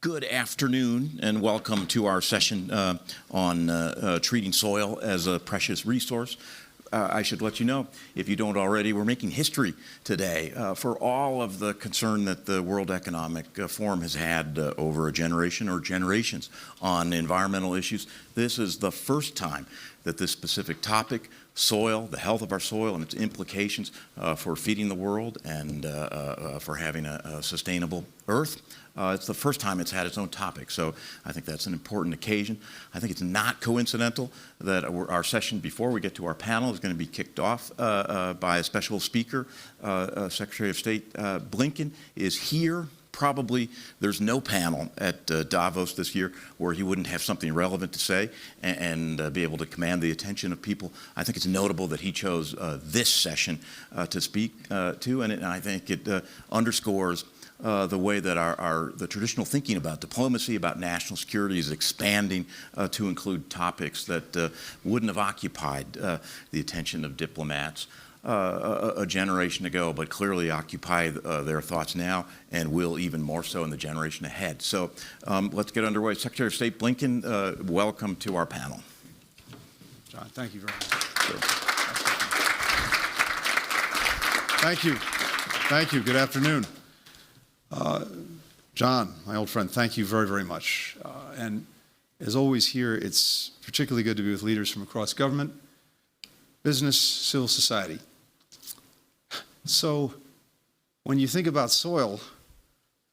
Good afternoon and welcome to our session on treating soil as a precious resource. I should let you know, if you don't already, we're making history today for all of the concern that the World Economic Forum has had over a generation or generations on environmental issues. This is the first time that this specific topic, soil, the health of our soil and its implications for feeding the world and for having a sustainable earth, it's the first time it's had its own topic, so I think that's an important occasion. I think it's not coincidental that our session before we get to our panel is going to be kicked off by a special speaker. Secretary of State Blinken is here. Probably there's no panel at Davos this year where he wouldn't have something relevant to say and be able to command the attention of people. I think it's notable that he chose this session to speak to, and I think it underscores the way that the traditional thinking about diplomacy, about national security is expanding to include topics that wouldn't have occupied the attention of diplomats a generation ago, but clearly occupy their thoughts now and will even more so in the generation ahead. So let's get underway. Secretary of State Blinken, welcome to our panel. John, thank you very much. Sure. Thank you. Thank you. Good afternoon. John, my old friend, thank you very, very much. And as always here, it's particularly good to be with leaders from across government, business, civil society. So when you think about soil,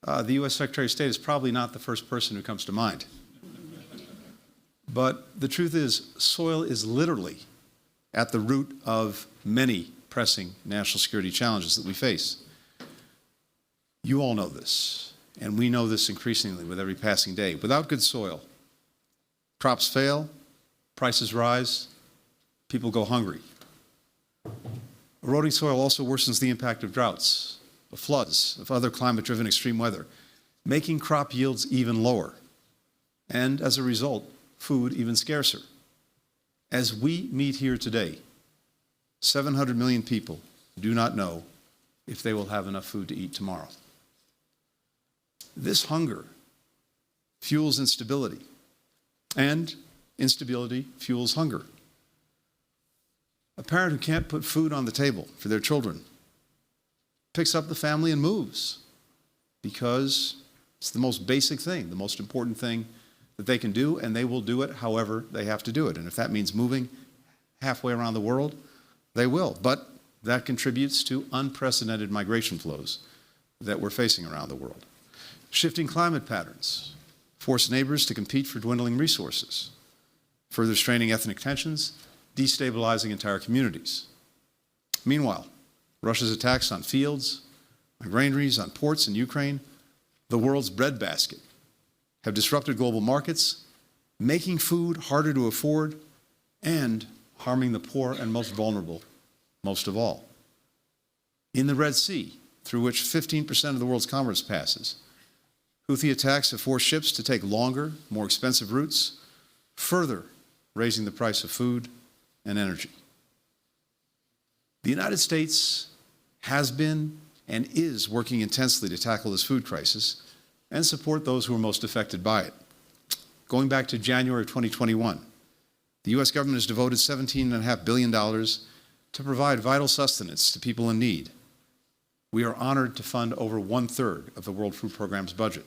the U.S. Secretary of State is probably not the first person who comes to mind. But the truth is, soil is literally at the root of many pressing national security challenges that we face. You all know this, and we know this increasingly with every passing day. Without good soil, crops fail, prices rise, people go hungry. Eroding soil also worsens the impact of droughts, of floods, of other climate-driven extreme weather, making crop yields even lower, and as a result, food even scarcer. As we meet here today, 700 million people do not know if they will have enough food to eat tomorrow. This hunger fuels instability, and instability fuels hunger. A parent who can't put food on the table for their children picks up the family and moves because it's the most basic thing, the most important thing that they can do, and they will do it however they have to do it. And if that means moving halfway around the world, they will. But that contributes to unprecedented migration flows that we're facing around the world. Shifting climate patterns force neighbors to compete for dwindling resources, further straining ethnic tensions, destabilizing entire communities. Meanwhile, Russia's attacks on fields, on granaries, on ports in Ukraine, the world's breadbasket, have disrupted global markets, making food harder to afford and harming the poor and most vulnerable most of all. In the Red Sea, through which 15% of the world's commerce passes, Houthi attacks have forced ships to take longer, more expensive routes, further raising the price of food and energy. The United States has been and is working intensely to tackle this food crisis and support those who are most affected by it. Going back to January of 2021, the U.S. government has devoted $17.5 billion to provide vital sustenance to people in need. We are honored to fund over 1/3 of the World Food Programme's budget.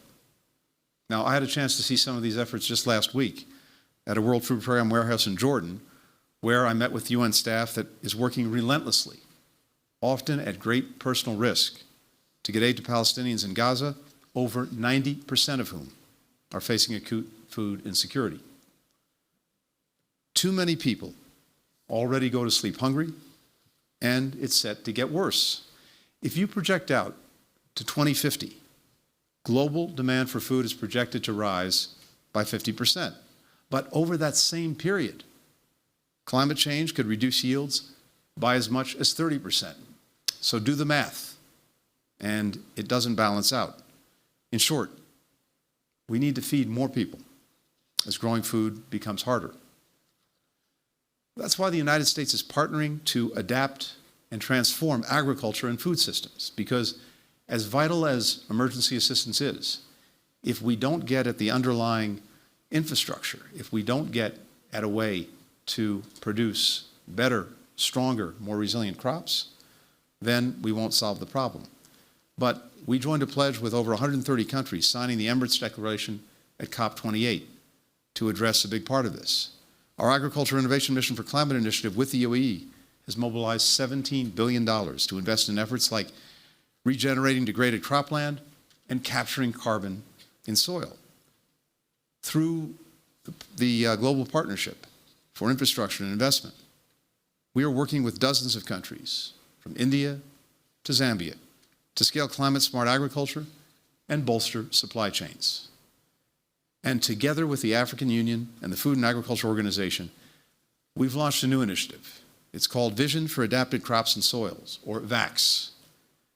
Now, I had a chance to see some of these efforts just last week at a World Food Programme warehouse in Jordan, where I met with UN staff that is working relentlessly, often at great personal risk, to get aid to Palestinians in Gaza, over 90% of whom are facing acute food insecurity. Too many people already go to sleep hungry, and it's set to get worse. If you project out to 2050, global demand for food is projected to rise by 50%. But over that same period, climate change could reduce yields by as much as 30%. So do the math, and it doesn't balance out. In short, we need to feed more people as growing food becomes harder. That's why the United States is partnering to adapt and transform agriculture and food systems, because as vital as emergency assistance is, if we don't get at the underlying infrastructure, if we don't get at a way to produce better, stronger, more resilient crops, then we won't solve the problem. But we joined a pledge with over 130 countries signing the Emirates Declaration at COP28 to address a big part of this. Our Agriculture Innovation Mission for Climate Initiative with the UAE has mobilized $17 billion to invest in efforts like regenerating degraded cropland and capturing carbon in soil. Through the Global Partnership for Infrastructure and Investment, we are working with dozens of countries, from India to Zambia, to scale climate-smart agriculture and bolster supply chains. And together with the African Union and the Food and Agriculture Organization, we've launched a new initiative. It's called Vision for Adapted Crops and Soils, or VAX.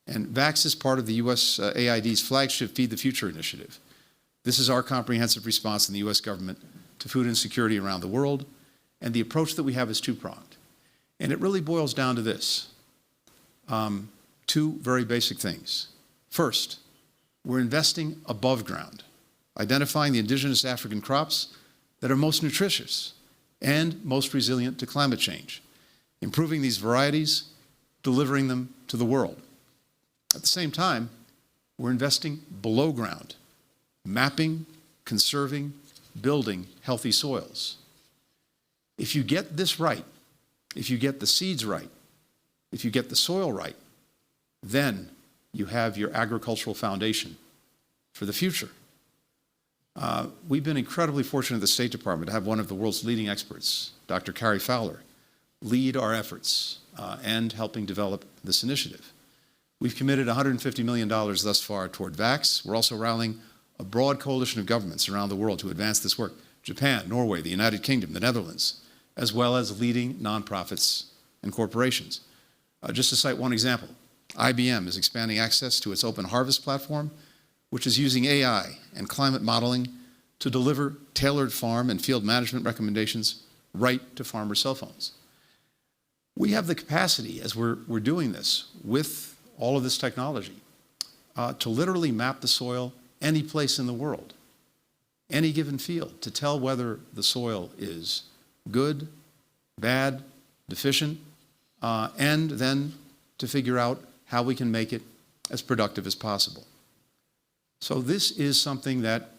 And VAX is part of the USAID's flagship Feed the Future initiative. This is our comprehensive response in the US government to food insecurity around the world, and the approach that we have is two-pronged. And it really boils down to this, two very basic things. First, we're investing above ground, identifying the indigenous African crops that are most nutritious and most resilient to climate change, improving these varieties, delivering them to the world. At the same time, we're investing below ground, mapping, conserving, building healthy soils. If you get this right, if you get the seeds right, if you get the soil right, then you have your agricultural foundation for the future. We've been incredibly fortunate at the State Department to have one of the world's leading experts, Dr. Carrie Fowler, lead our efforts and helping develop this initiative. We've committed $150 million thus far toward VAX. We're also rallying a broad coalition of governments around the world to advance this work. Japan, Norway, the United Kingdom, the Netherlands, as well as leading nonprofits and corporations. Just to cite one example, IBM is expanding access to its Open Harvest platform, which is using AI and climate modeling to deliver tailored farm and field management recommendations right to farmer cell phones. We have the capacity, as we're doing this with all of this technology, to literally map the soil any place in the world, any given field, to tell whether the soil is good, bad, deficient, and then to figure out how we can make it as productive as possible. So this is something that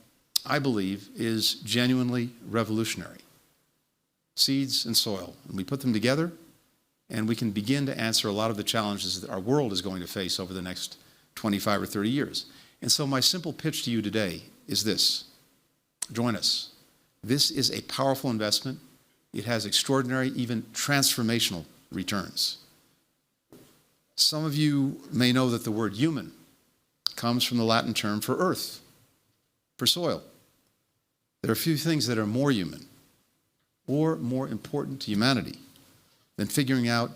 I believe is genuinely revolutionary. Seeds and soil, and we put them together, and we can begin to answer a lot of the challenges that our world is going to face over the next 25 or 30 years. And so my simple pitch to you today is this: join us. This is a powerful investment. It has extraordinary, even transformational returns. Some of you may know that the word human comes from the Latin term for earth, for soil. There are few things that are more human or more important to humanity than figuring out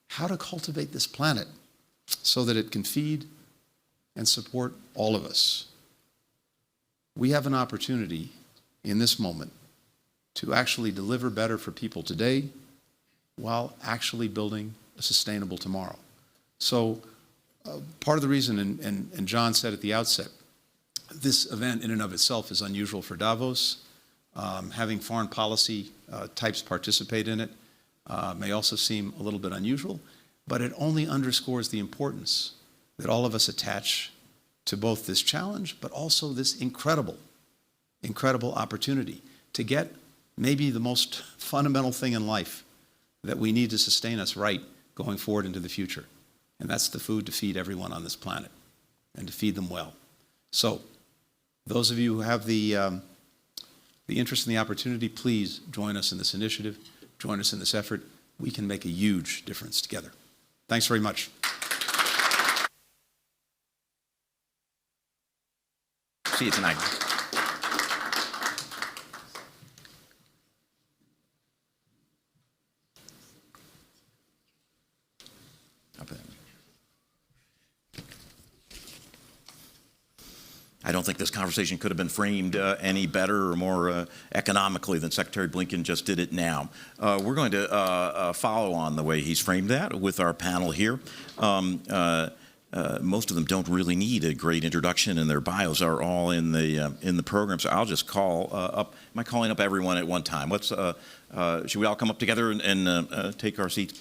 how to cultivate this planet so that it can feed and support all of us. We have an opportunity in this moment to actually deliver better for people today while actually building a sustainable tomorrow. So part of the reason, and John said at the outset, this event in and of itself is unusual for Davos. Having foreign policy types participate in it may also seem a little bit unusual, but it only underscores the importance that all of us attach to both this challenge, but also this incredible, incredible opportunity to get maybe the most fundamental thing in life that we need to sustain us right going forward into the future. And that's the food to feed everyone on this planet and to feed them well. So those of you who have the interest and the opportunity, please join us in this initiative, join us in this effort. We can make a huge difference together. Thanks very much. See you tonight. I don't think this conversation could have been framed any better or more economically than Secretary Blinken just did it now. We're going to follow on the way he's framed that with our panel here. most of them don't really need a great introduction, and their bios are all in the program. So I'll just call up. Am I calling up everyone at one time? Should we all come up together and take our seats?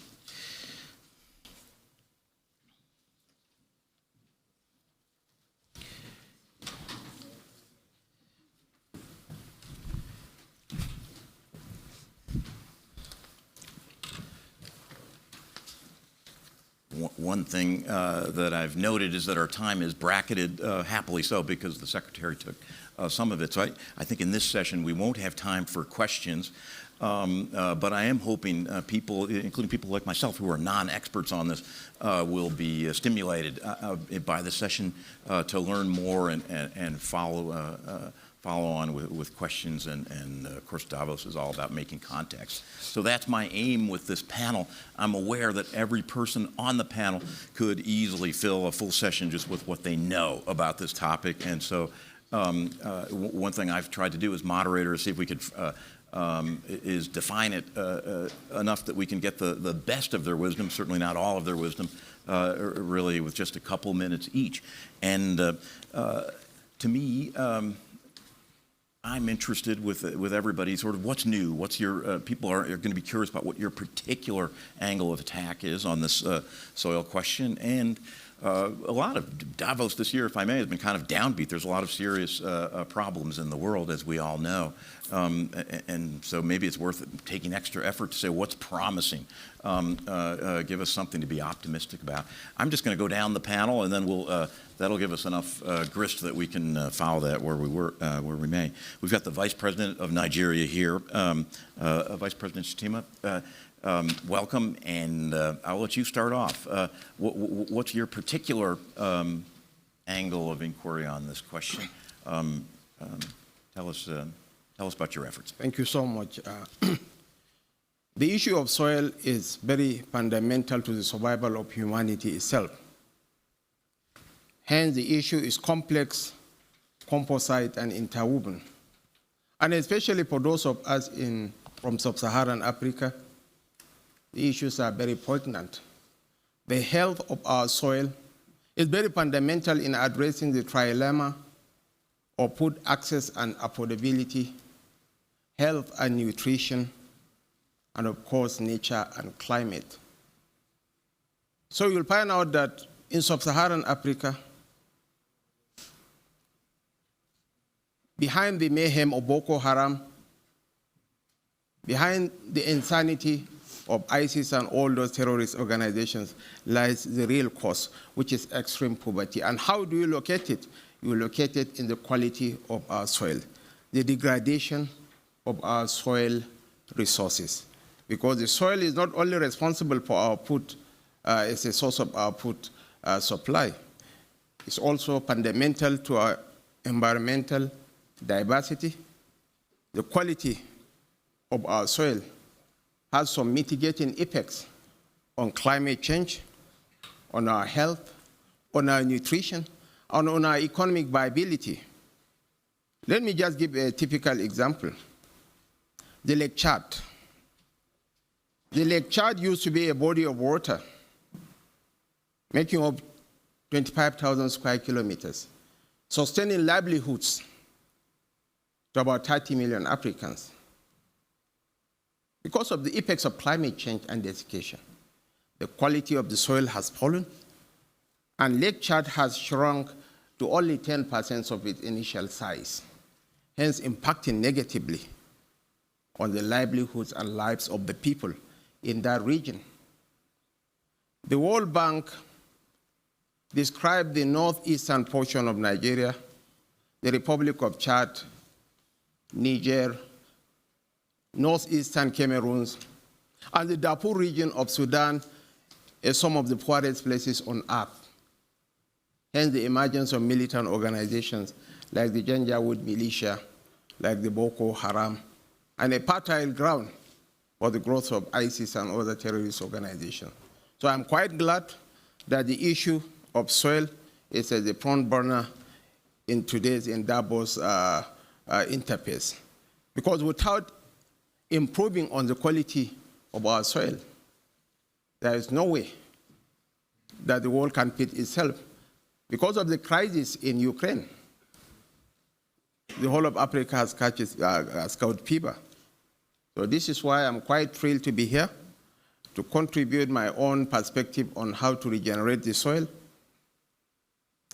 One thing that I've noted is that our time is bracketed, happily so, because the Secretary took some of it. So I think in this session we won't have time for questions, but I am hoping people, including people like myself who are non-experts on this, will be stimulated by the session to learn more and follow on with questions, and of course Davos is all about making context. So that's my aim with this panel. I'm aware that every person on the panel could easily fill a full session just with what they know about this topic, and so one thing I've tried to do as moderator is see if we could is define it enough that we can get the best of their wisdom, certainly not all of their wisdom, really with just a couple minutes each. And to me, I'm interested with everybody, sort of what's new, what's your, people are going to be curious about what your particular angle of attack is on this soil question. And a lot of Davos this year, if I may, has been kind of downbeat. There's a lot of serious problems in the world, as we all know. And so maybe it's worth taking extra effort to say what's promising. Give us something to be optimistic about. I'm just going to go down the panel, and then that'll give us enough grist that we can follow that where we may. We've got the Vice President of Nigeria here, Vice President Shettima. Welcome, and I'll let you start off. What's your particular angle of inquiry on this question? Tell us about your efforts. Thank you so much. The issue of soil is very fundamental to the survival of humanity itself. Hence, the issue is complex, composite, and interwoven. And especially for those of us from sub-Saharan Africa, the issues are very poignant. The health of our soil is very fundamental in addressing the trilemma of food access and affordability, health and nutrition, and of course, nature and climate. So you'll find out that in sub-Saharan Africa, behind the mayhem of Boko Haram, behind the insanity of ISIS and all those terrorist organizations lies the real cause, which is extreme poverty. And how do you locate it? You locate it in the quality of our soil, the degradation of our soil resources. Because the soil is not only responsible for our food, as a source of our food supply, it's also fundamental to our environmental diversity. The quality of our soil has some mitigating effects on climate change, on our health, on our nutrition, and on our economic viability. Let me just give a typical example. The Lake Chad. The Lake Chad used to be a body of water making up 25,000 square kilometers, sustaining livelihoods to about 30 million Africans. Because of the effects of climate change and desiccation, the quality of the soil has fallen, and Lake Chad has shrunk to only 10% of its initial size, hence impacting negatively on the livelihoods and lives of the people in that region. The World Bank described the northeastern portion of Nigeria, the Republic of Chad, Niger, northeastern Cameroon, and the Darfur region of Sudan as some of the poorest places on earth. Hence the emergence of militant organizations like the Janjaweed militia, like the Boko Haram, and a fertile ground for the growth of ISIS and other terrorist organizations. So I'm quite glad that the issue of soil is at the front burner in today's Davos interface. Because without improving on the quality of our soil, there is no way that the world can feed itself. Because of the crisis in Ukraine, the whole of Africa has caught fever. So this is why I'm quite thrilled to be here, to contribute my own perspective on how to regenerate the soil.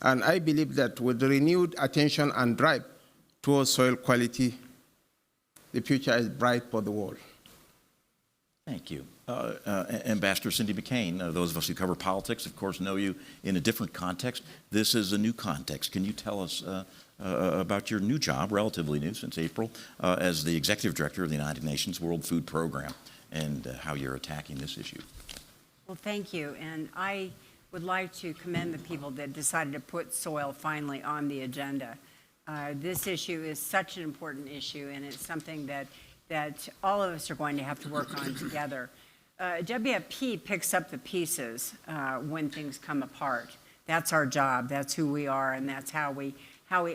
And I believe that with the renewed attention and drive towards soil quality, the future is bright for the world. Thank you. Ambassador Cindy McCain, those of us who cover politics, of course, know you in a different context. This is a new context. Can you tell us about your new job, relatively new since April, as the Executive Director of the United Nations World Food Program, and how you're attacking this issue? Well, thank you. And I would like to commend the people that decided to put soil finally on the agenda. This issue is such an important issue, and it's something that all of us are going to have to work on together. WFP picks up the pieces when things come apart. That's our job, that's who we are, and that's how we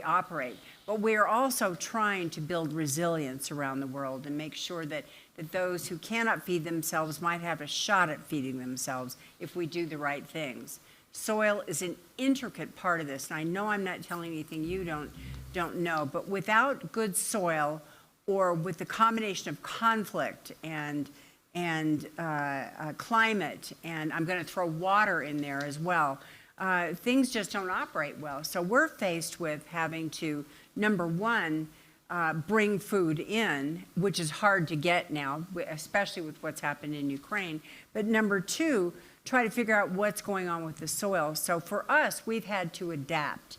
operate. But we're also trying to build resilience around the world and make sure that those who cannot feed themselves might have a shot at feeding themselves if we do the right things. Soil is an intricate part of this, and I know I'm not telling anything you don't know, but without good soil, or with the combination of conflict and climate, and I'm going to throw water in there as well, things just don't operate well. So we're faced with having to, number one, bring food in, which is hard to get now, especially with what's happened in Ukraine. But number two, try to figure out what's going on with the soil. So for us, we've had to adapt.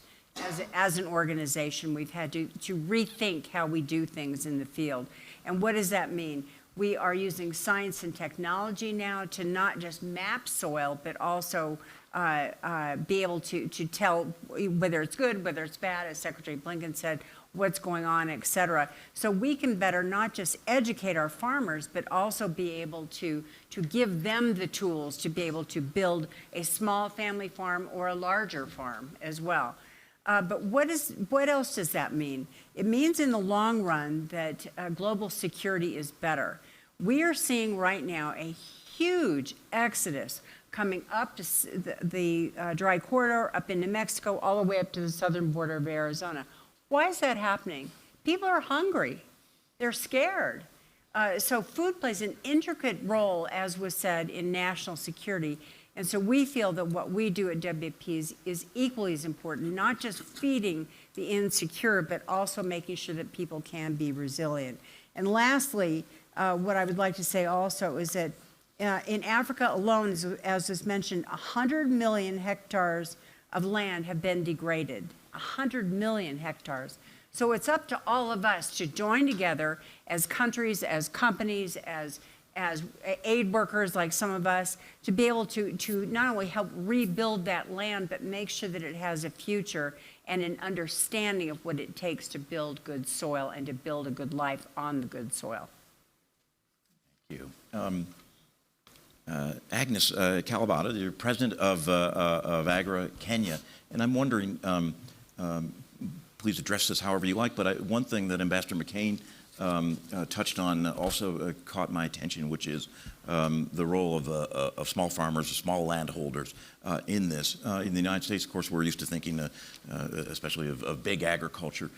As an organization, we've had to rethink how we do things in the field. And what does that mean? We are using science and technology now to not just map soil, but also be able to tell whether it's good, whether it's bad, as Secretary Blinken said, what's going on, et cetera. So we can better not just educate our farmers, but also be able to give them the tools to be able to build a small family farm or a larger farm as well. But what else does that mean? It means in the long run that global security is better. We are seeing right now a huge exodus coming up to the dry corridor, up into Mexico, all the way up to the southern border of Arizona. Why is that happening? People are hungry. They're scared. So food plays an intricate role, as was said, in national security. And so we feel that what we do at WFP is equally as important, not just feeding the insecure, but also making sure that people can be resilient. And lastly, what I would like to say also is that in Africa alone, as was mentioned, 100 million hectares of land have been degraded. 100 million hectares. So it's up to all of us to join together as countries, as companies, as aid workers like some of us, to be able to not only help rebuild that land, but make sure that it has a future and an understanding of what it takes to build good soil and to build a good life on the good soil. Thank you. Agnes Kalibata, you're president of Agra Kenya, and I'm wondering, please address this however you like, but one thing that Ambassador McCain touched on also caught my attention, which is the role of small farmers, small landholders in this. In the United States, of course, we're used to thinking, especially of big agriculture.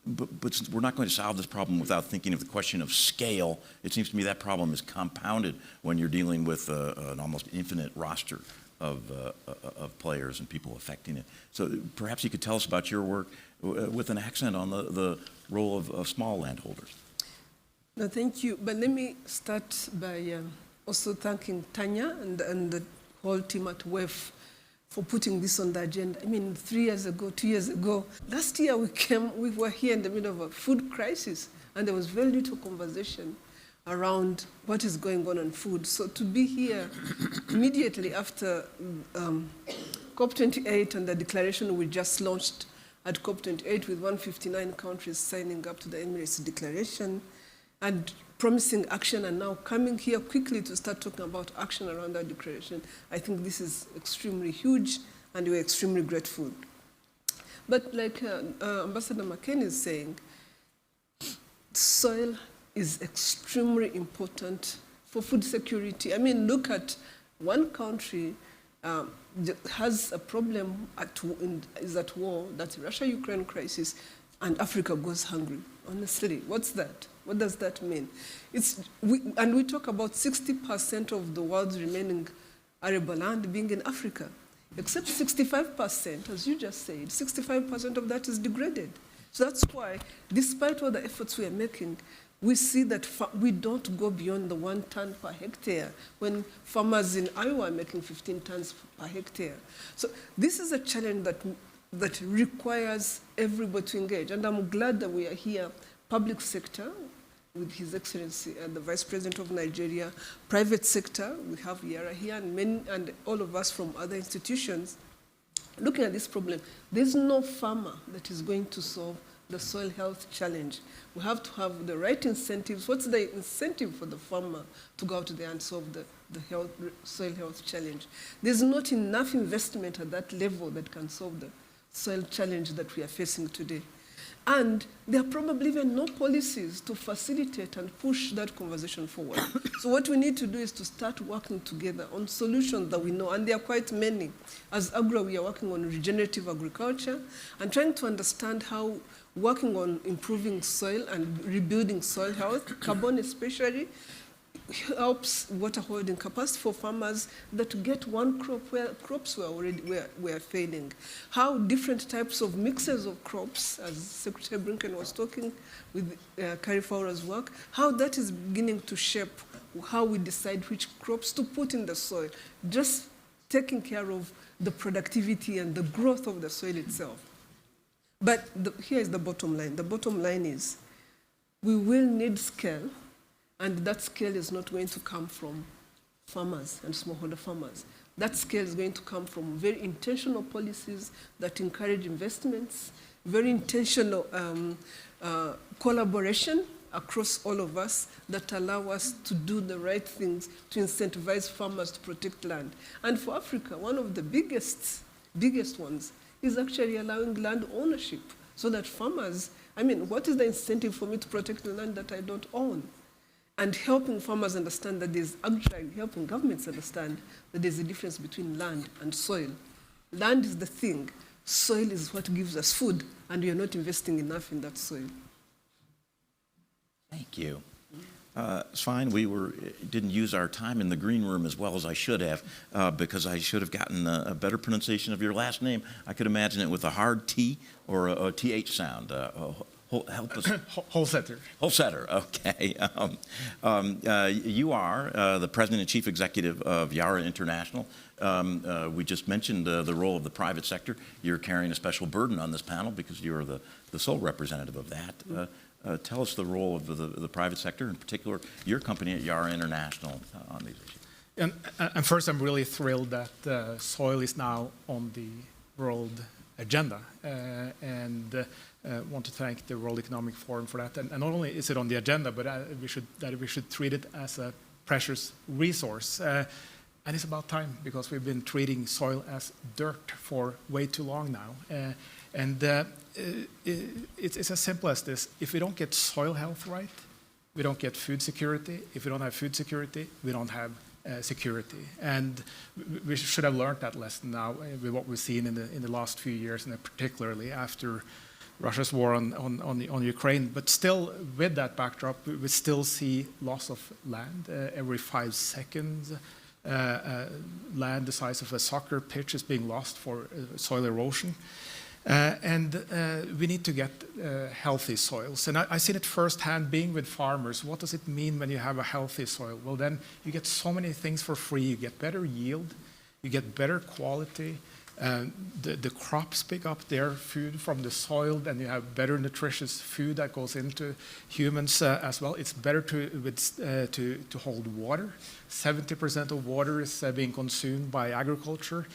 But we're not going to solve this problem without thinking of the question of scale. It seems to me that problem is compounded when you're dealing with an almost infinite roster of players and people affecting it. So perhaps you could tell us about your work with an accent on the role of small landholders. No, thank you. But let me start by also thanking Tanya and the whole team at WEF for putting this on the agenda. I mean, 2 years ago, last year we were here in the middle of a food crisis, and there was very little conversation around what is going on food. So to be here immediately after COP28 and the declaration we just launched at COP28 with 159 countries signing up to the Emirates Declaration and promising action, and now coming here quickly to start talking about action around that declaration, I think this is extremely huge, and we're extremely grateful. But like Ambassador McCain is saying, soil is extremely important for food security. I mean, look at one country has a problem is at war, that Russia-Ukraine crisis, and Africa goes hungry. Honestly, what's that? What does that mean? We talk about 60% of the world's remaining arable land being in Africa, except 65%, as you just said, 65% of that is degraded. So that's why, despite all the efforts we are making, we see that we don't go beyond the 1 ton per hectare when farmers in Iowa are making 15 tons per hectare. So this is a challenge that requires everybody to engage. And I'm glad that we are here, public sector, with His Excellency the Vice President of Nigeria, private sector, we have Yara here, and all of us from other institutions, looking at this problem. There's no farmer that is going to solve the soil health challenge. We have to have the right incentives. What's the incentive for the farmer to go out there and solve the soil health challenge? There's not enough investment at that level that can solve the soil challenge that we are facing today. And there are probably even no policies to facilitate and push that conversation forward. So what we need to do is to start working together on solutions that we know, and there are quite many. As AGRA, we are working on regenerative agriculture and trying to understand how working on improving soil and rebuilding soil health, carbon especially, helps water holding capacity for farmers that get one crop where crops were failing. How different types of mixes of crops, as Secretary Brinken was talking with Kari Fowler's work, how that is beginning to shape how we decide which crops to put in the soil, just taking care of the productivity and the growth of the soil itself. But here is the bottom line. The bottom line is we will need scale. And that scale is not going to come from farmers and smallholder farmers. That scale is going to come from very intentional policies that encourage investments, very intentional collaboration across all of us that allow us to do the right things to incentivize farmers to protect land. And for Africa, one of the biggest ones is actually allowing land ownership so that farmers, what is the incentive for me to protect the land that I don't own? And helping farmers understand that helping governments understand that there's a difference between land and soil. Land is the thing. Soil is what gives us food, and we are not investing enough in that soil. Thank you. Svein, we didn't use our time in the green room as well as I should have, because I should have gotten a better pronunciation of your last name. I could imagine it with a hard T or a TH sound. Help us. Holsether. Holsether, okay. You are the President and Chief Executive of Yara International. We just mentioned the role of the private sector. You're carrying a special burden on this panel because you're the sole representative of that. Tell us the role of the private sector, in particular your company at Yara International, on these issues. And first, I'm really thrilled that soil is now on the world agenda, and want to thank the World Economic Forum for that. And not only is it on the agenda, but we should treat it as a precious resource. And it's about time, because we've been treating soil as dirt for way too long now. It's as simple as this. If we don't get soil health right, we don't get food security. If we don't have food security, we don't have security. And we should have learned that lesson now with what we've seen in the last few years, and particularly after Russia's war on Ukraine. But still, with that backdrop, we still see loss of land every 5 seconds. Land the size of a soccer pitch is being lost for soil erosion. We need to get healthy soils. And I've seen it firsthand being with farmers. What does it mean when you have a healthy soil? Well, then you get so many things for free. You get better yield, you get better quality. The crops pick up their food from the soil, and you have better nutritious food that goes into humans as well. It's better to hold water. 70% of water is being consumed by agriculture.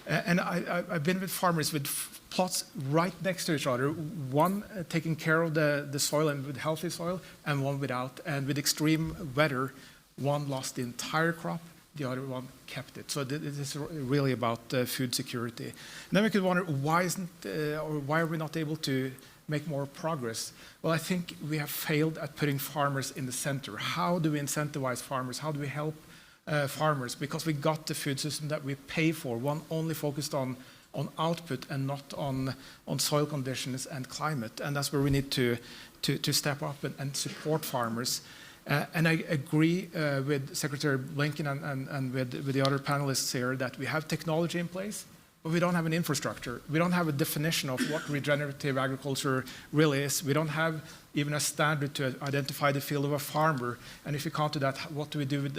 And I've been with farmers with plots right next to each other, one taking care of the soil and with healthy soil, and one without. And with extreme weather, one lost the entire crop, the other one kept it. So this is really about food security. And then we could wonder, why are we not able to make more progress? Well, I think we have failed at putting farmers in the center. How do we incentivize farmers? How do we help farmers, because we got the food system that we pay for, one only focused on output and not on soil conditions and climate. And that's where we need to step up and support farmers. And I agree with Secretary Blinken and with the other panelists here that we have technology in place, but we don't have an infrastructure. We don't have a definition of what regenerative agriculture really is. We don't have even a standard to identify the field of a farmer. And if we can't do that, what do we do with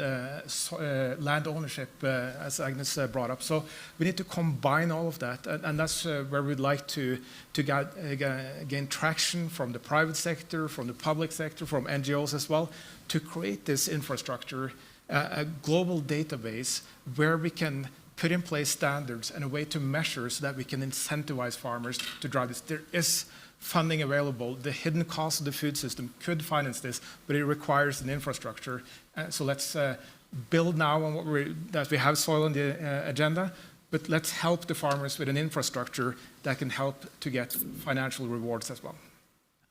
land ownership, as Agnes brought up? So we need to combine all of that. And that's where we'd like to gain traction from the private sector, from the public sector, from NGOs as well, to create this infrastructure, a global database where we can put in place standards and a way to measure so that we can incentivize farmers to drive this. There is funding available. The hidden cost of the food system could finance this, but it requires an infrastructure. So let's build now on that we have soil on the agenda, but let's help the farmers with an infrastructure that can help to get financial rewards as well.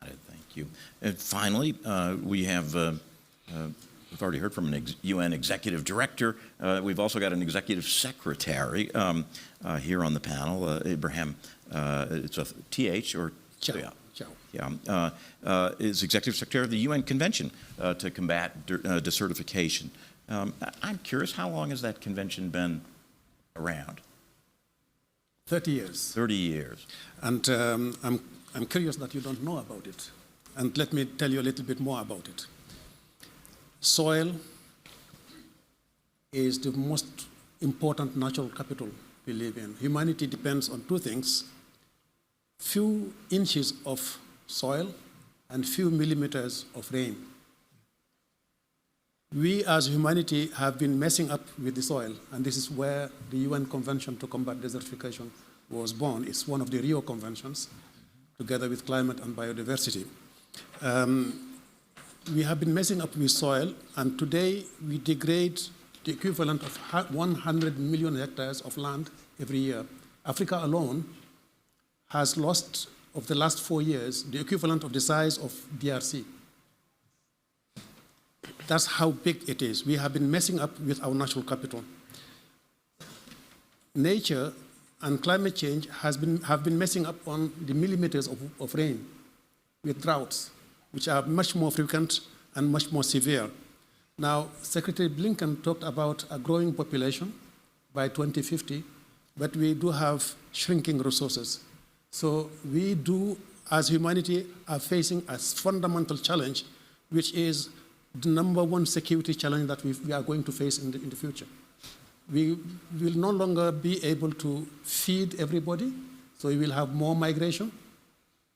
Thank you. And finally, we have, we've already heard from an UN executive director. We've also got an executive secretary here on the panel, Ibrahim. It's a TH or Thiaw. Yeah, is executive secretary of the UN Convention to combat desertification. I'm curious, how long has that convention been around? 30 years. 30 years. And I'm curious that you don't know about it. And let me tell you a little bit more about it. Soil is the most important natural capital we live in. Humanity depends on two things: few inches of soil and few millimeters of rain. We as humanity have been messing up with the soil, and this is where the UN Convention to Combat Desertification was born. It's one of the Rio Conventions, together with climate and biodiversity. We have been messing up with soil, and today we degrade the equivalent of 100 million hectares of land every year. Africa alone has lost, of the last 4 years, the equivalent of the size of DRC. That's how big it is. We have been messing up with our natural capital. Nature and climate change have been messing up on the millimeters of rain with droughts, which are much more frequent and much more severe. Now, Secretary Blinken talked about a growing population by 2050, but we do have shrinking resources. So we do, as humanity, are facing a fundamental challenge, which is the #1 security challenge that we are going to face in the future. We will no longer be able to feed everybody, so we will have more migration.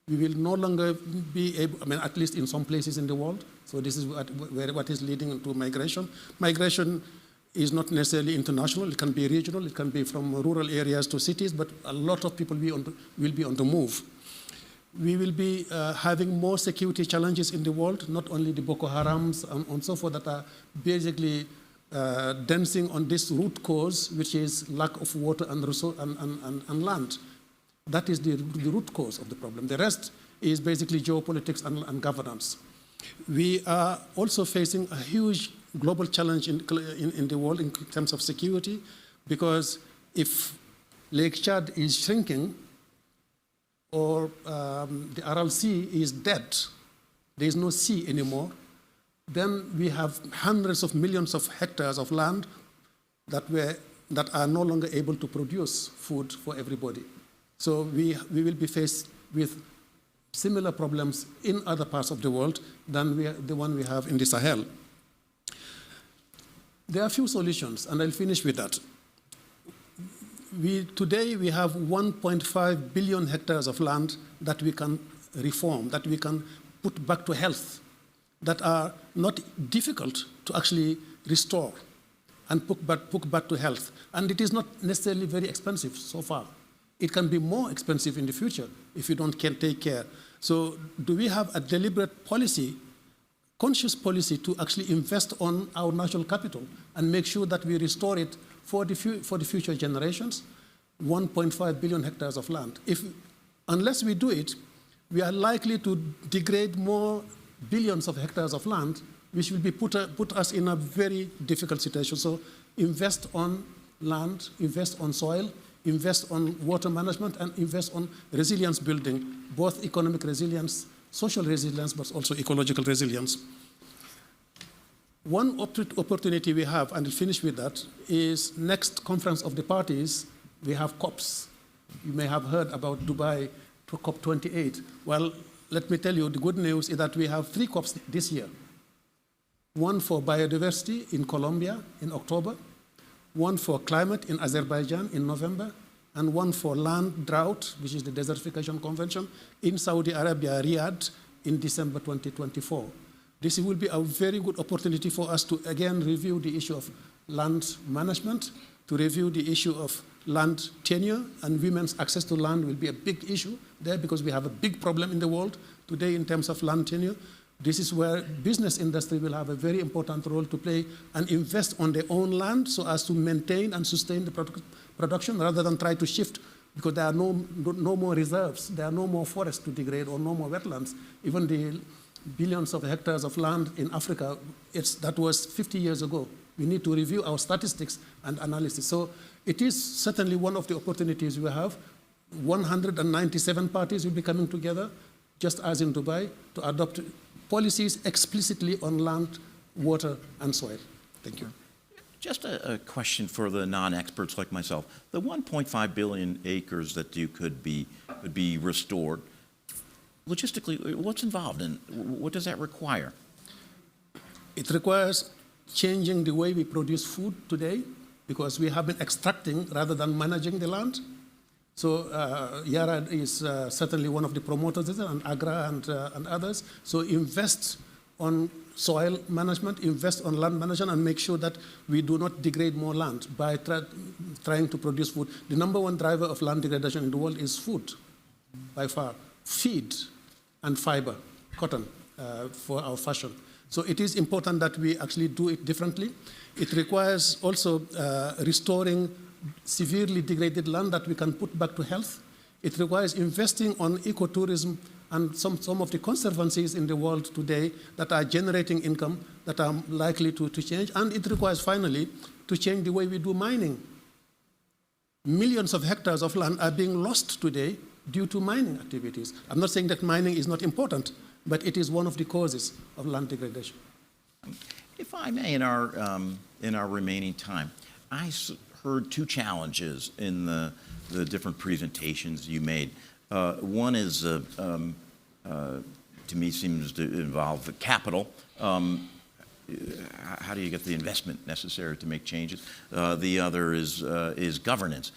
We will no longer be able, I mean, at least in some places in the world. So this is what is leading to migration. Migration is not necessarily international. It can be regional. It can be from rural areas to cities, but a lot of people will be on the move. We will be having more security challenges in the world, not only the Boko Harams and so forth that are basically dancing on this root cause, which is lack of water and resource and land. That is the root cause of the problem. The rest is basically geopolitics and governance. We are also facing a huge global challenge in the world in terms of security, because if Lake Chad is shrinking or the Aral Sea is dead, there is no sea anymore, then we have hundreds of millions of hectares of land that are no longer able to produce food for everybody. So we will be faced with similar problems in other parts of the world than the one we have in the Sahel. There are a few solutions, and I'll finish with that. Today we have 1.5 billion hectares of land that we can reform, that we can put back to health, that are not difficult to actually restore and put back to health. And it is not necessarily very expensive so far. It can be more expensive in the future if you don't take care. So do we have a deliberate policy, conscious policy, to actually invest on our natural capital and make sure that we restore it for the future generations? 1.5 billion hectares of land. Unless we do it, we are likely to degrade more billions of hectares of land which will be put us in a very difficult situation. So invest on land, invest on soil, invest on water management, and invest on resilience building, both economic resilience, social resilience, but also ecological resilience. One opportunity we have, and I'll finish with that, is next conference of the parties, we have COPs. You may have heard about Dubai COP28. Well, let me tell you, the good news is that we have 3 COPs this year. One for biodiversity in Colombia in October, one for climate in Azerbaijan in November, and one for land drought, which is the Desertification Convention, in Saudi Arabia, Riyadh, in December 2024. This will be a very good opportunity for us to again review the issue of land management, to review the issue of land tenure, and women's access to land will be a big issue there because we have a big problem in the world today in terms of land tenure. This is where business industry will have a very important role to play and invest on their own land so as to maintain and sustain the production rather than try to shift, because there are no more reserves, there are no more forests to degrade or no more wetlands. Even the billions of hectares of land in Africa, that was 50 years ago. We need to review our statistics and analysis. So it is certainly one of the opportunities we have. 197 parties will be coming together, just as in Dubai, to adopt policies explicitly on land, water, and soil. Thank you. Just a question for the non-experts like myself. The 1.5 billion acres that you could be restored, logistically, what's involved in? What does that require? It requires changing the way we produce food today, because we have been extracting rather than managing the land. So Yara is certainly one of the promoters, and Agra and others. So invest on soil management, invest on land management, and make sure that we do not degrade more land by trying to produce food. The number one driver of land degradation in the world is food, by far. Feed and fiber, cotton, for our fashion. So it is important that we actually do it differently. It requires also restoring severely degraded land that we can put back to health. It requires investing on ecotourism and some of the conservancies in the world today that are generating income that are likely to change. And it requires, finally, to change the way we do mining. Millions of hectares of land are being lost today due to mining activities. I'm not saying that mining is not important, but it is one of the causes of land degradation. If I may, in our remaining time, I heard 2 challenges in the different presentations you made. One is, to me, seems to involve the capital. How do you get the investment necessary to make changes? The other is governance,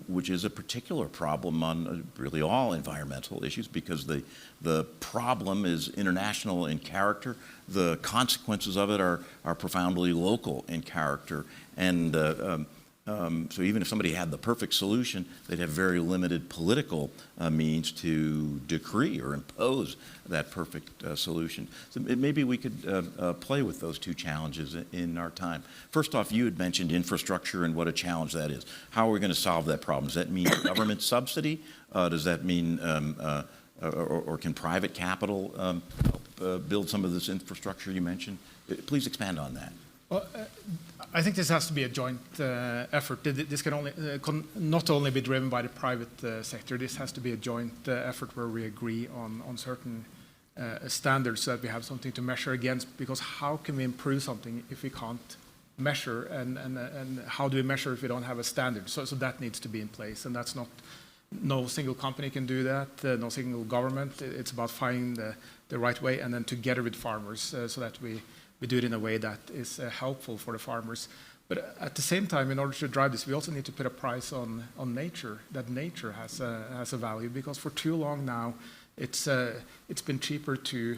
which is a particular problem on really all environmental issues, because the problem is international in character. The consequences of it are profoundly local in character. And so even if somebody had the perfect solution, they'd have very limited political means to decree or impose that perfect solution. So maybe we could play with those 2 challenges in our time. First off, you had mentioned infrastructure and what a challenge that is. How are we going to solve that problem? Does that mean government subsidy? Does that mean, or can private capital help build some of this infrastructure you mentioned? Please expand on that. Well, I think this has to be a joint effort. This can not only be driven by the private sector. This has to be a joint effort where we agree on certain standards so that we have something to measure against. Because how can we improve something if we can't measure? And how do we measure if we don't have a standard? So that needs to be in place. And that's not, no single company can do that, no single government. It's about finding the right way, and then together with farmers so that we do it in a way that is helpful for the farmers. But at the same time, in order to drive this, we also need to put a price on nature, that nature has a value, because for too long now, it's been cheaper to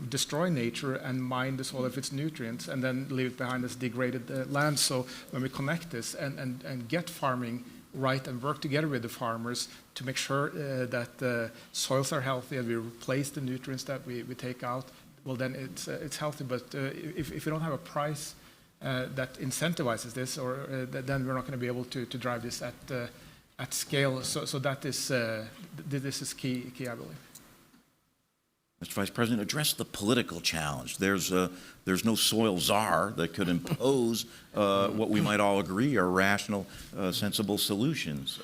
destroy nature and mine the soil of its nutrients and then leave it behind as degraded land. So when we connect this and get farming right and work together with the farmers to make sure that the soils are healthy and we replace the nutrients that we take out, well, then it's healthy. But if you don't have a price that incentivizes this, or then we're not going to be able to drive this at scale. So that is this is key, I believe. Mr. Vice President, address the political challenge. There's no soil czar that could impose what we might all agree are rational, sensible solutions.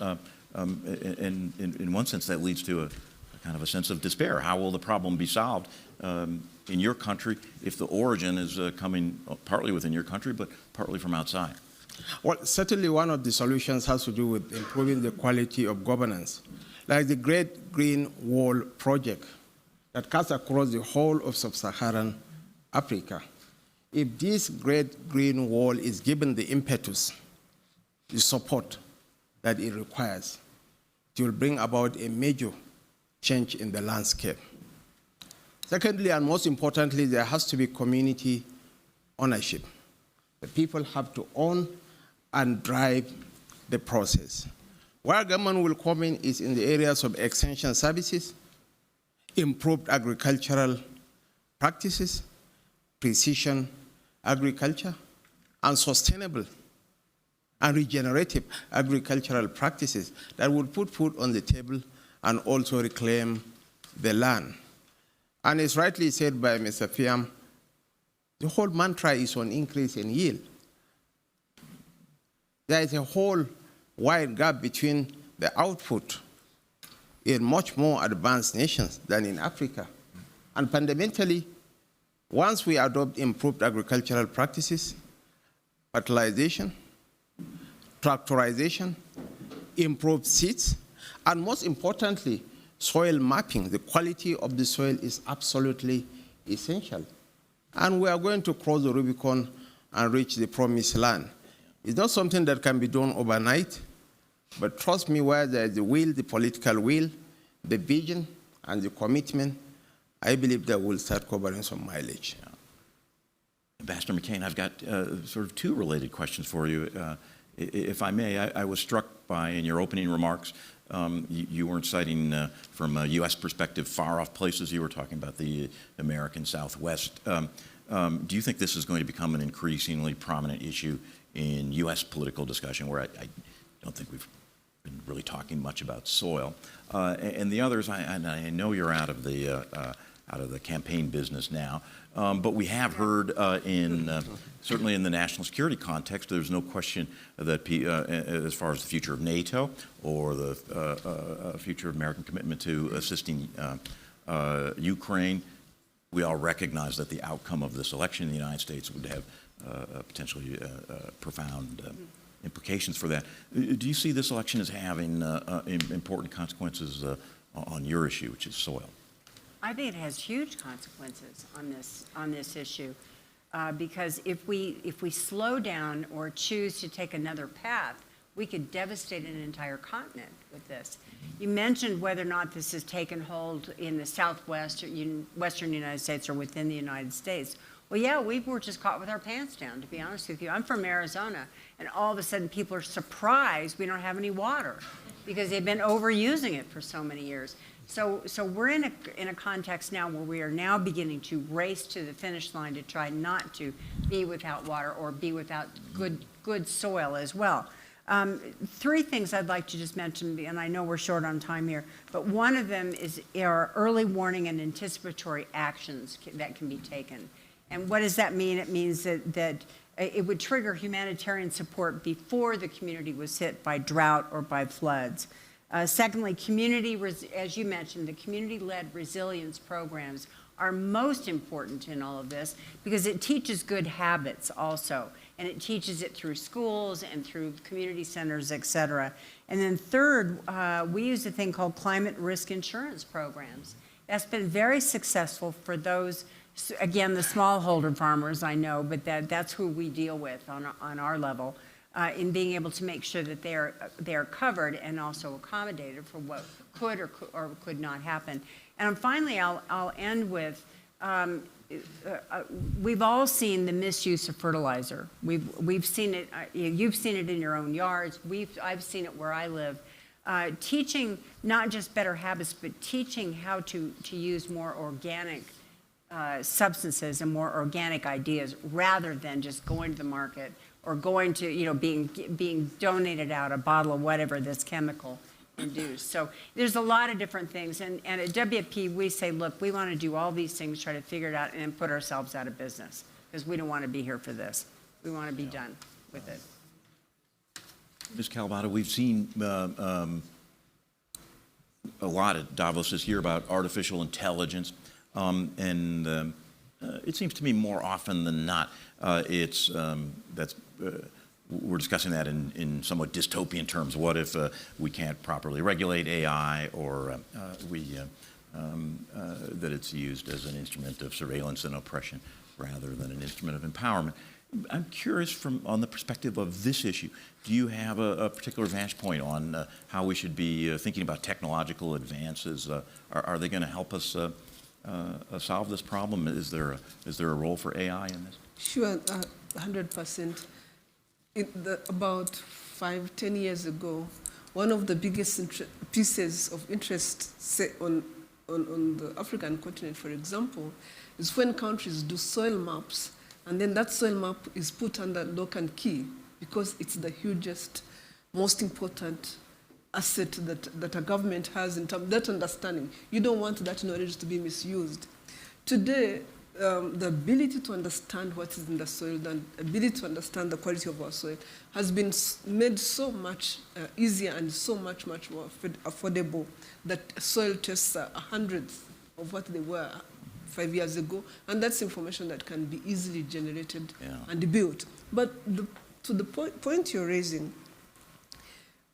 And in one sense, that leads to a kind of a sense of despair. How will the problem be solved in your country if the origin is coming partly within your country, but partly from outside? Well, certainly one of the solutions has to do with improving the quality of governance, like the Great Green Wall project that cuts across the whole of sub-Saharan Africa. If this Great Green Wall is given the impetus, the support that it requires, it will bring about a major change in the landscape. Secondly, and most importantly, there has to be community ownership. The people have to own and drive the process. Where government will come in is in the areas of extension services, improved agricultural practices, precision agriculture, and sustainable and regenerative agricultural practices that will put food on the table and also reclaim the land. And it's rightly said by Mr. Thiaw, the whole mantra is on increase in yield. There is a whole wide gap between the output in much more advanced nations than in Africa. And fundamentally, once we adopt improved agricultural practices, fertilization, tractorization, improved seeds, and most importantly, soil mapping, the quality of the soil is absolutely essential. And we are going to cross the Rubicon and reach the promised land. It's not something that can be done overnight, but trust me, where there is the will, the political will, the vision, and the commitment, I believe that we'll start covering some mileage. Yeah. Ambassador McCain, I've got sort of two related questions for you. If I may, I was struck by, in your opening remarks, you weren't citing, from a U.S. perspective, far-off places. You were talking about the American Southwest. Do you think this is going to become an increasingly prominent issue in U.S. political discussion, where I don't think we've been really talking much about soil? And the others, I know you're out of the campaign business now, but we have heard certainly in the national security context, there's no question that as far as the future of NATO or the future of American commitment to assisting Ukraine, we all recognize that the outcome of this election in the United States would have potentially profound implications for that. Do you see this election as having important consequences on your issue, which is soil? I think it has huge consequences on this issue, because if we slow down or choose to take another path, we could devastate an entire continent with this. You mentioned whether or not this has taken hold in the Southwest or Western United States or within the United States. Well, yeah, we were just caught with our pants down, to be honest with you. I'm from Arizona, and all of a sudden people are surprised we don't have any water because they've been overusing it for so many years. So we're in a context now where we are now beginning to race to the finish line to try not to be without water or be without good soil as well. Three things I'd like to just mention, and I know we're short on time here, but one of them is our early warning and anticipatory actions that can be taken. And what does that mean? It means that it would trigger humanitarian support before the community was hit by drought or by floods. Secondly, as you mentioned, the community-led resilience programs are most important in all of this because it teaches good habits also, and it teaches it through schools and through community centers, et cetera. And then third, we use a thing called climate risk insurance programs. That's been very successful for those, again, the smallholder farmers, I know, but that's who we deal with on our level, in being able to make sure that they are covered and also accommodated for what could or could not happen. And finally, I'll end with, we've all seen the misuse of fertilizer. We've seen it. You've seen it in your own yards. I've seen it where I live. Teaching not just better habits, but teaching how to use more organic substances and more organic ideas rather than just going to the market or going to, being donated out a bottle of whatever this chemical and do. So there's a lot of different things. And at WFP, we say, look, we want to do all these things, try to figure it out, and then put ourselves out of business because we don't want to be here for this. We want to be done with it. Ms. Calvato, we've seen a lot at Davos this year about artificial intelligence, and it seems to me more often than not, we're discussing that in somewhat dystopian terms. What if we can't properly regulate AI, or that it's used as an instrument of surveillance and oppression rather than an instrument of empowerment? I'm curious on the perspective of this issue, do you have a particular vantage point on how we should be thinking about technological advances? Are they going to help us solve this problem? Is there a role for AI in this? Sure, 100%. About 5-10 years ago, one of the biggest pieces of interest, say, on the African continent, for example, is when countries do soil maps, and then that soil map is put under lock and key because it's the hugest, most important asset that a government has in terms of that understanding. You don't want that knowledge to be misused. Today, the ability to understand what is in the soil, the ability to understand the quality of our soil has been made so much easier and so much more affordable that soil tests are hundreds of what they were 5 years ago, and that's information that can be easily generated and built. But to the point you're raising,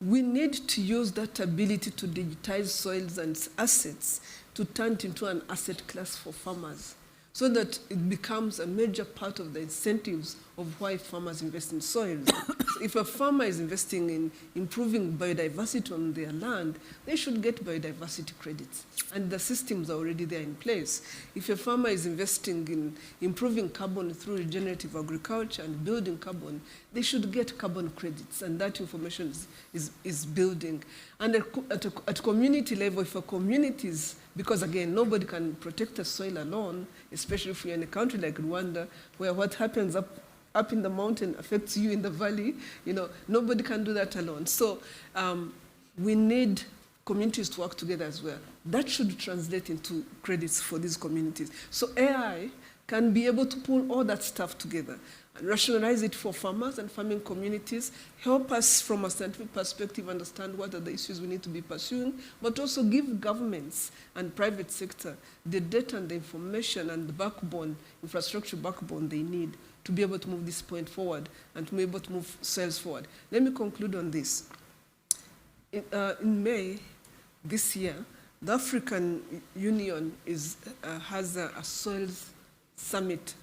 we need to use that ability to digitize soils and assets to turn it into an asset class for farmers, so that it becomes a major part of the incentives of why farmers invest in soils. So if a farmer is investing in improving biodiversity on their land, they should get biodiversity credits, and the systems are already there in place. If a farmer is investing in improving carbon through regenerative agriculture and building carbon, they should get carbon credits, and that information is building. And at community level, if a community is, because again, nobody can protect a soil alone, especially if you're in a country like Rwanda, where what happens up in the mountain affects you in the valley, nobody can do that alone. So we need communities to work together as well. That should translate into credits for these communities. So AI can be able to pull all that stuff together and rationalize it for farmers and farming communities, help us from a scientific perspective understand what are the issues we need to be pursuing, but also give governments and private sector the data and the information and the backbone, infrastructure backbone they need to be able to move this point forward and to be able to move soils forward. Let me conclude on this. In May this year, the African Union has a soils summit,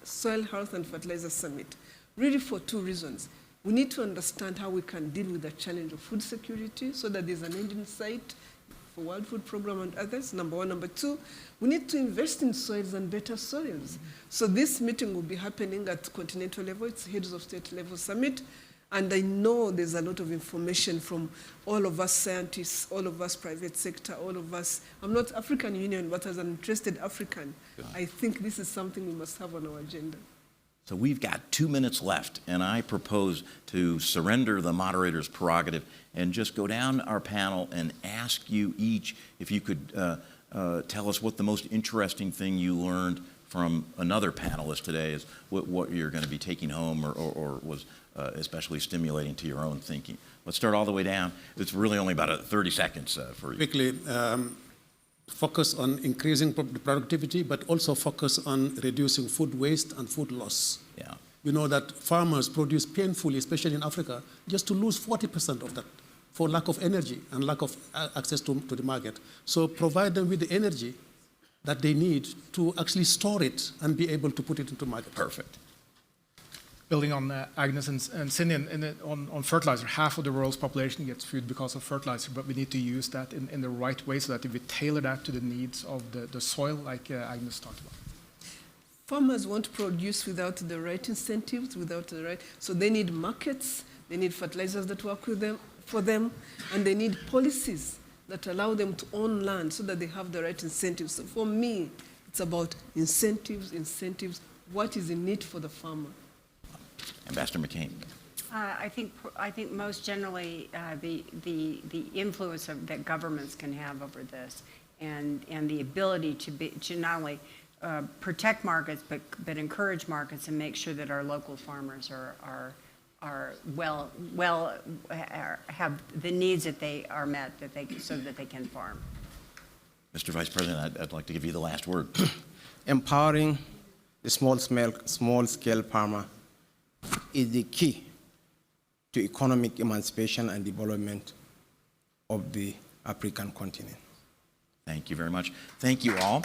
Soil Health and Fertilizer Summit, really for two reasons. We need to understand how we can deal with the challenge of food security so that there's an end in sight for World Food Programme and others, number one. Number two, we need to invest in soils and better soils. So this meeting will be happening at continental level. It's Heads of State level summit. And I know there's a lot of information from all of us scientists, all of us private sector, all of us. I'm not African Union, but as an interested African, I think this is something we must have on our agenda. So we've got 2 minutes left, and I propose to surrender the moderator's prerogative and just go down our panel and ask you each if you could tell us what the most interesting thing you learned from another panelist today is, what you're going to be taking home or was especially stimulating to your own thinking. Let's start all the way down. It's really only about 30 seconds for you. Quickly, focus on increasing productivity, but also focus on reducing food waste and food loss. Yeah. We know that farmers produce painfully, especially in Africa, just to lose 40% of that for lack of energy and lack of access to the market. So provide them with the energy that they need to actually store it and be able to put it into market. Perfect. Building on Agnes and Cindy, on fertilizer, half of the world's population gets food because of fertilizer, but we need to use that in the right way so that we tailor that to the needs of the soil, like Agnes talked about. Farmers won't produce without the right incentives, so they need markets, they need fertilizers that work for them, and they need policies that allow them to own land so that they have the right incentives. So for me, it's about incentives, what is in need for the farmer. Ambassador McCain. I think most generally the influence that governments can have over this, and the ability to not only protect markets but encourage markets and make sure that our local farmers have the needs that they are met so that they can farm. Mr. Vice President, I'd like to give you the last word. Empowering the small-scale farmer is the key to economic emancipation and development of the African continent. Thank you very much. Thank you all.